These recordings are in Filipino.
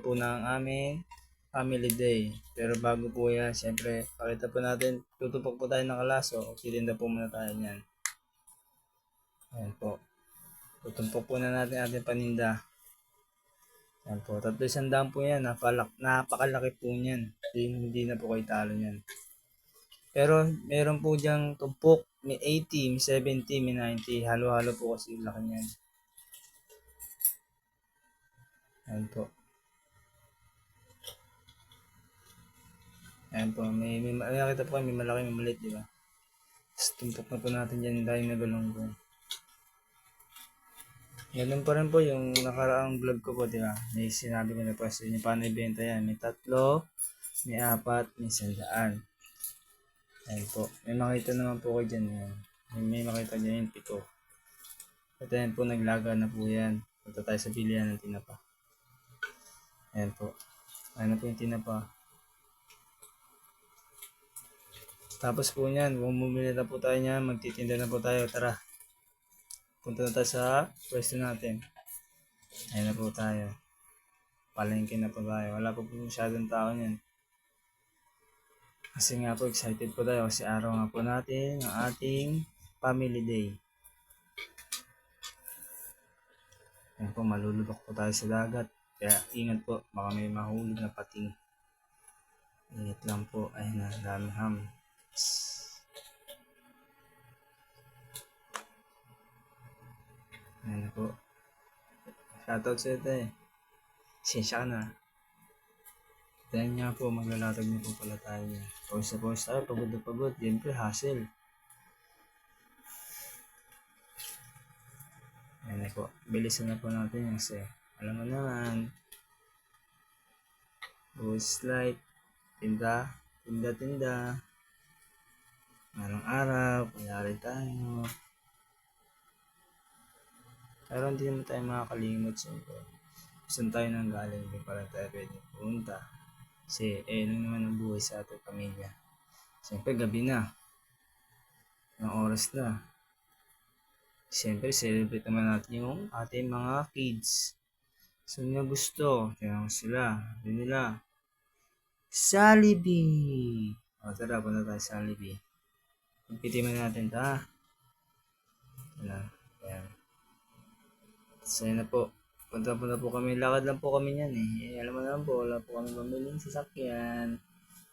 po ng aming Family Day. Pero bago po yan, syempre, pakita po natin, tutupok po tayo ng kalaso. Titinda po muna tayo niyan. Ayan po. Tutumpok po na natin ating paninda. Ayan po. 300 po yan. Napakalaki po niyan. Hindi na po kayo talo niyan. Pero meron po diyang tumpok. May 80, may 70, may 90. Halo-halo po kasi laki niyan. Ayan po. Ayan po. May nakita po kayo, may malaki, may maliit, di ba? Tapos tumpok na po natin dyan dahil nagalunggong. Ganun pa rin po yung nakaraang vlog ko po, di ba? May sinabi ko na po sa inyo paano ibenta yan. May 3, may 4, may 100. Ayan po. May makita naman po kayo dyan. Yan. May makita dyan yung 7. At ayan po, naglaga na po yan. Punta tayo sa bilihan ng tinapa. Ayan po. Ayan na po yung tinapa. Tapos po niyan, bumili na po tayo niyan, magtitinda na po tayo. Tara. Punta na tayo sa pwesto natin. Ayan na po tayo. Palengke na po tayo. Wala po masyadong tao niyan. Kasi nga po excited po tayo kasi araw nga po natin ang ating Family Day. Ayan po, malulubak po tayo sa dagat. Kaya ingat po, baka may mahulog na pating. Ingat lang po. Ayun na, daming ham. Ayan na po. Shoutout sa ito eh. Sinsya ka na. Dahil nga po, maglalatag na po pala tayo. Pawis na pawis tayo, pagod na pagod. Siyempre, hassle. Ayan na po. Bilisan na po natin kasi alam mo naman. Boost light. Tinda. Araw-araw. Kunyari tayo. Pero hindi naman tayo makakalimot. Siyempre. Saan tayo nang galing? Hindi pa rin tayo pwede punta. Kasi, ano naman ang buhay sa ating pamilya. Siyempre, gabi na. Ang oras na. Siyempre, celebrate naman natin yung ating mga kids. Saan nyo gusto? Kaya sila. Hindi nila. Jollibee! O, tara, punta tayo sa Jollibee. Pagpitiman natin ta. Ayan. So, yun na po. Punta po kami. Lakad lang po kami yan eh. Alam mo naman po, wala po kami pamiling sasakyan.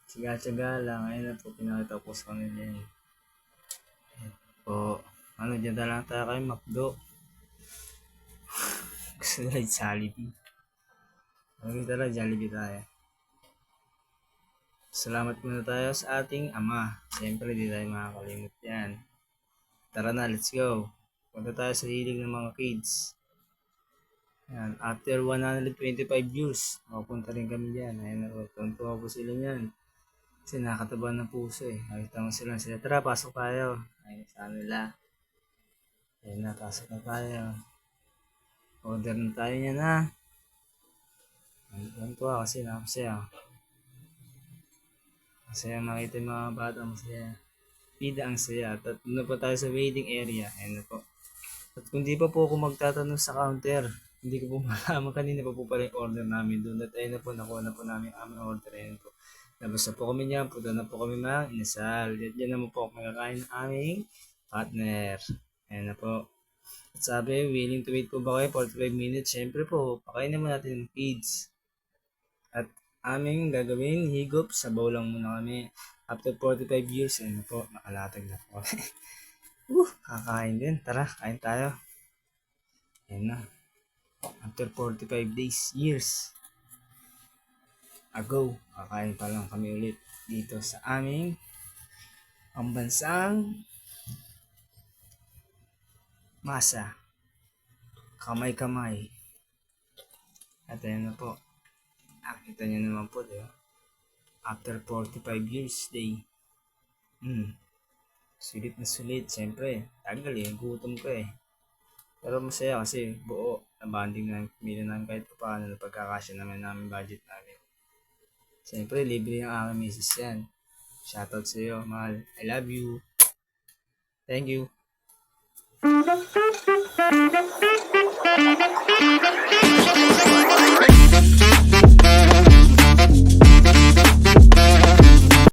Siga-siga lang. Ayun na po, pinakita po sa kanila yan. Ayan po. Ano, dyan lang tayo kayo, McDo. Gusto nila yung Jollibee. Tara, Jollibee tayo. Salamat muna tayo sa ating ama. Siyempre, di tayo makakalimut yan. Tara na, let's go. Punta tayo sa hilig ng mga kids. Ayan, after 125 years, mapunta rin kami dyan. Ayan na, tuntua po sila yan. Kasi nakataba ng puso eh. Nakita mo sila. Tara, pasok tayo. Ayun sa nila. Ayun na, pasok na tayo. Order na tayo niyan ha. Tuntua kasi nakapasaya. Masaya makita yung mga bata, masaya. Pida ang saya. At na po tayo sa waiting area. Ayan na po. At kung di pa po ako magtatanong sa counter, hindi ko po malaman kanina pa po pala yung order namin doon. At ayun na po, nakuha na po namin aming order. Ayan po. Labas na po kami niyan. Punta na po kami mga inasal. At yan naman po ako magkakain ng aming partner. Ayan na po. At sabi, willing to wait po ba kayo? 45 minutes. Siyempre po, pakain naman natin ng kids. At aming gagawin, higop, sabaw lang muna kami. After 45 years, ano po, nakalatag na po. Kakain din. Tara, kain tayo. Ayan na. After 45 years ago, kakain pa lang kami ulit dito sa aming pambansang masa. Kamay-kamay. At ayan na po. Nakita nyo naman po, diba? After 45 years day. Sulit na sulit. Siyempre, tagal eh. Gutom ka eh. Pero masaya kasi buo. Nabanding na pamilya namin kahit paano na pagkakasya namin budget namin. Siyempre, libre yung aking misis yan. Shoutout sa iyo, mahal. I love you. Thank you.